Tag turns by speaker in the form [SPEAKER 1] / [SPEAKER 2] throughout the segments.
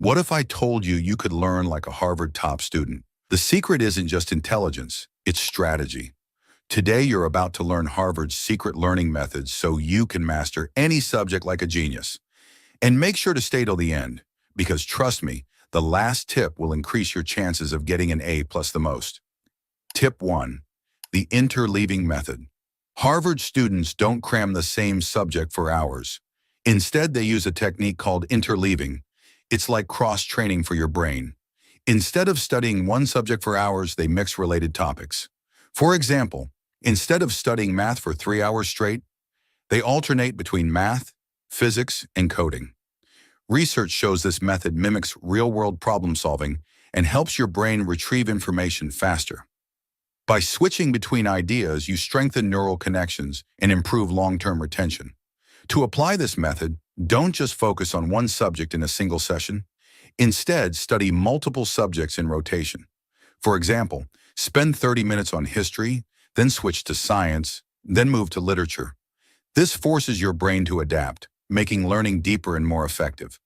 [SPEAKER 1] What if I told you you could learn like a Harvard top student? The secret isn't just intelligence, it's strategy. Today, you're about to learn Harvard's secret learning methods so you can master any subject like a genius. And make sure to stay till the end, because trust me, the last tip will increase your chances of getting an A plus the most. Tip 1. The interleaving method. Harvard students don't cram the same subject for hours. Instead, they use a technique called interleaving. It's like cross-training for your brain. Instead of studying one subject for hours, they mix related topics. For example, instead of studying math for 3 hours straight, they alternate between math, physics, and coding. Research shows this method mimics real-world problem solving and helps your brain retrieve information faster. By switching between ideas, you strengthen neural connections and improve long-term retention. To apply this method, don't just focus on one subject in a single session. Instead, study multiple subjects in rotation. For example, spend 30 minutes on history, then switch to science, then move to literature. This forces your brain to adapt, making learning deeper and more effective.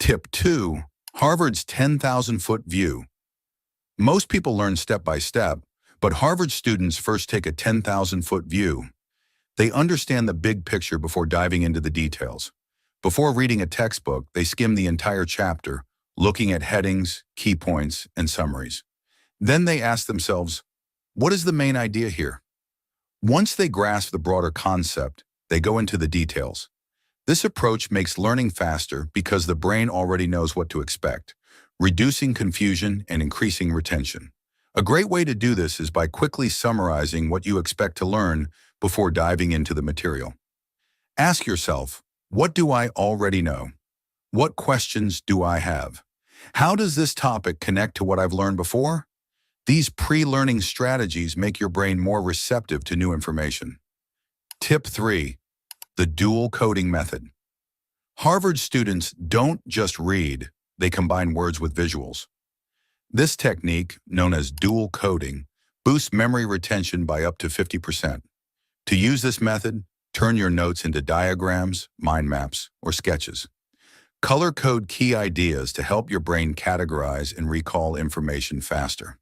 [SPEAKER 1] Tip 2. Harvard's 10,000-foot view. Most people learn step by step, but Harvard students first take a 10,000-foot view. They understand the big picture before diving into the details. Before reading a textbook, they skim the entire chapter, looking at headings, key points, and summaries. Then they ask themselves, what is the main idea here? Once they grasp the broader concept, they go into the details. This approach makes learning faster because the brain already knows what to expect, reducing confusion and increasing retention. A great way to do this is by quickly summarizing what you expect to learn before diving into the material. Ask yourself, what do I already know? What questions do I have? How does this topic connect to what I've learned before? These pre-learning strategies make your brain more receptive to new information. Tip 3. The dual coding method. Harvard students don't just read, they combine words with visuals. This technique, known as dual coding, boosts memory retention by up to 50%. To use this method, turn your notes into diagrams, mind maps, or sketches. Color code key ideas to help your brain categorize and recall information faster.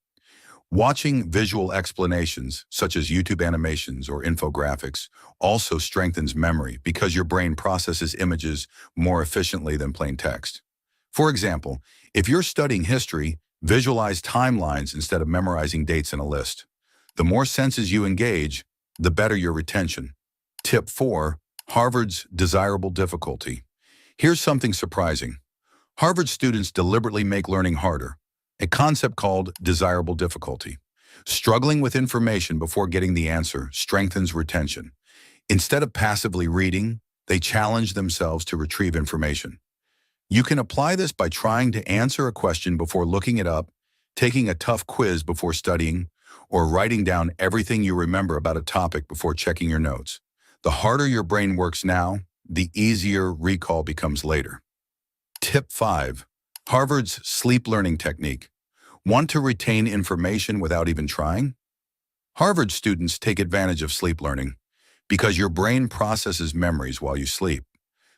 [SPEAKER 1] Watching visual explanations, such as YouTube animations or infographics, also strengthens memory because your brain processes images more efficiently than plain text. For example, if you're studying history, visualize timelines instead of memorizing dates in a list. The more senses you engage, the better your retention. Tip 4. Harvard's desirable difficulty. Here's something surprising. Harvard students deliberately make learning harder, a concept called desirable difficulty. Struggling with information before getting the answer strengthens retention. Instead of passively reading, they challenge themselves to retrieve information. You can apply this by trying to answer a question before looking it up, taking a tough quiz before studying, or writing down everything you remember about a topic before checking your notes. The harder your brain works now, the easier recall becomes later. Tip 5. Harvard's sleep learning technique. Want to retain information without even trying? Harvard students take advantage of sleep learning because your brain processes memories while you sleep.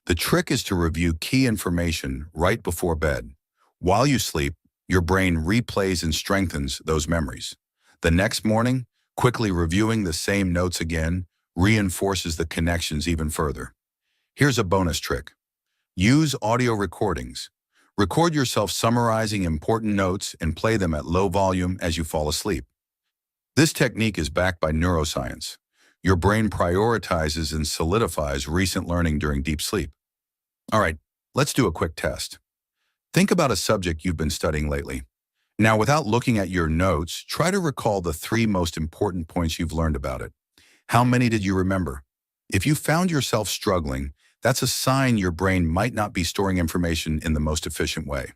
[SPEAKER 1] The trick is to review key information right before bed. While you sleep, your brain replays and strengthens those memories. The next morning, quickly reviewing the same notes again reinforces the connections even further. Here's a bonus trick. Use audio recordings. Record yourself summarizing important notes and play them at low volume as you fall asleep. This technique is backed by neuroscience. Your brain prioritizes and solidifies recent learning during deep sleep. All right, let's do a quick test. Think about a subject you've been studying lately. Now, without looking at your notes, try to recall the 3 most important points you've learned about it. How many did you remember? If you found yourself struggling, that's a sign your brain might not be storing information in the most efficient way.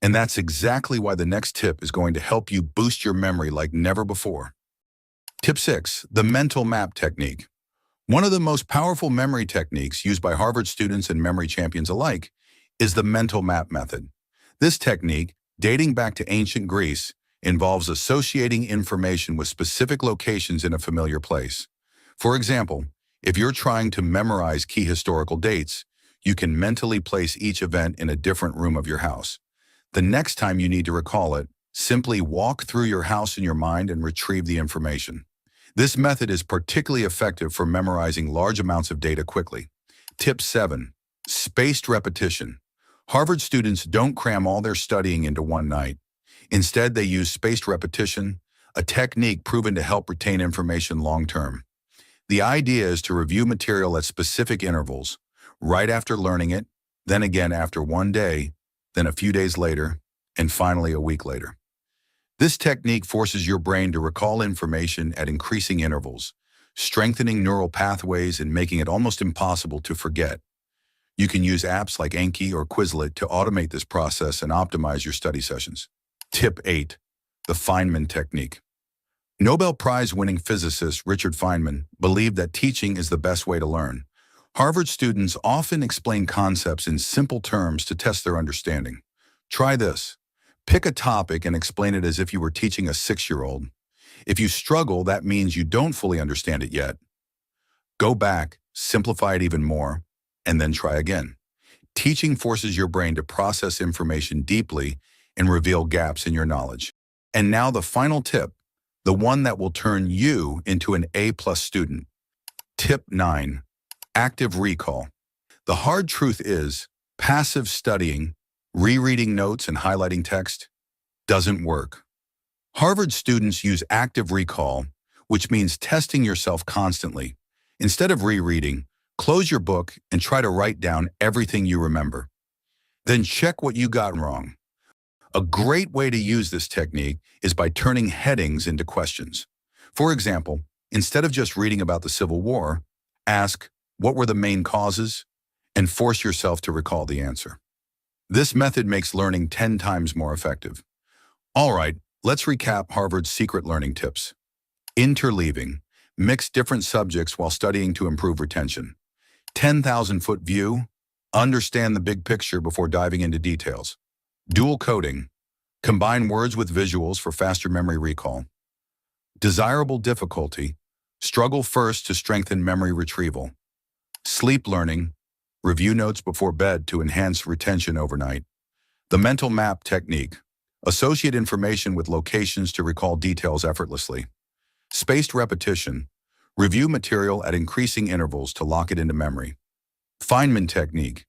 [SPEAKER 1] And that's exactly why the next tip is going to help you boost your memory like never before. Tip 6. The mental map technique. One of the most powerful memory techniques used by Harvard students and memory champions alike is the mental map method. This technique, dating back to ancient Greece, involves associating information with specific locations in a familiar place. For example, if you're trying to memorize key historical dates, you can mentally place each event in a different room of your house. The next time you need to recall it, simply walk through your house in your mind and retrieve the information. This method is particularly effective for memorizing large amounts of data quickly. Tip 7. Spaced repetition. Harvard students don't cram all their studying into one night. Instead, they use spaced repetition, a technique proven to help retain information long-term. The idea is to review material at specific intervals, right after learning it, then again after one day, then a few days later, and finally a week later. This technique forces your brain to recall information at increasing intervals, strengthening neural pathways and making it almost impossible to forget. You can use apps like Anki or Quizlet to automate this process and optimize your study sessions. Tip 8. The Feynman Technique. Nobel Prize-winning physicist Richard Feynman believed that teaching is the best way to learn. Harvard students often explain concepts in simple terms to test their understanding. Try this. Pick a topic and explain it as if you were teaching a 6-year-old. If you struggle, that means you don't fully understand it yet. Go back, simplify it even more, and then try again. Teaching forces your brain to process information deeply and reveal gaps in your knowledge. And now the final tip, the one that will turn you into an A+ student. Tip 9. Active recall. The hard truth is, passive studying, rereading notes and highlighting text, doesn't work. Harvard students use active recall, which means testing yourself constantly. Instead of rereading, close your book and try to write down everything you remember. Then check what you got wrong. A great way to use this technique is by turning headings into questions. For example, instead of just reading about the Civil War, ask, what were the main causes? And force yourself to recall the answer. This method makes learning 10 times more effective. All right, let's recap Harvard's secret learning tips. Interleaving. Mix different subjects while studying to improve retention. 10,000-foot view. Understand the big picture before diving into details. Dual coding. Combine words with visuals for faster memory recall. Desirable difficulty. Struggle first to strengthen memory retrieval. Sleep learning. Review notes before bed to enhance retention overnight. The mental map technique. Associate information with locations to recall details effortlessly. Spaced repetition. Review material at increasing intervals to lock it into memory. Feynman technique.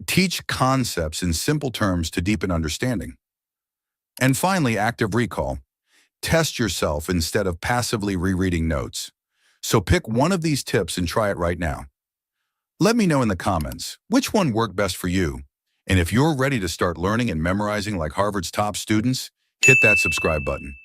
[SPEAKER 1] Teach concepts in simple terms to deepen understanding. And finally, active recall. Test yourself instead of passively rereading notes. So pick one of these tips and try it right now. Let me know in the comments which one worked best for you. And if you're ready to start learning and memorizing like Harvard's top students, hit that subscribe button.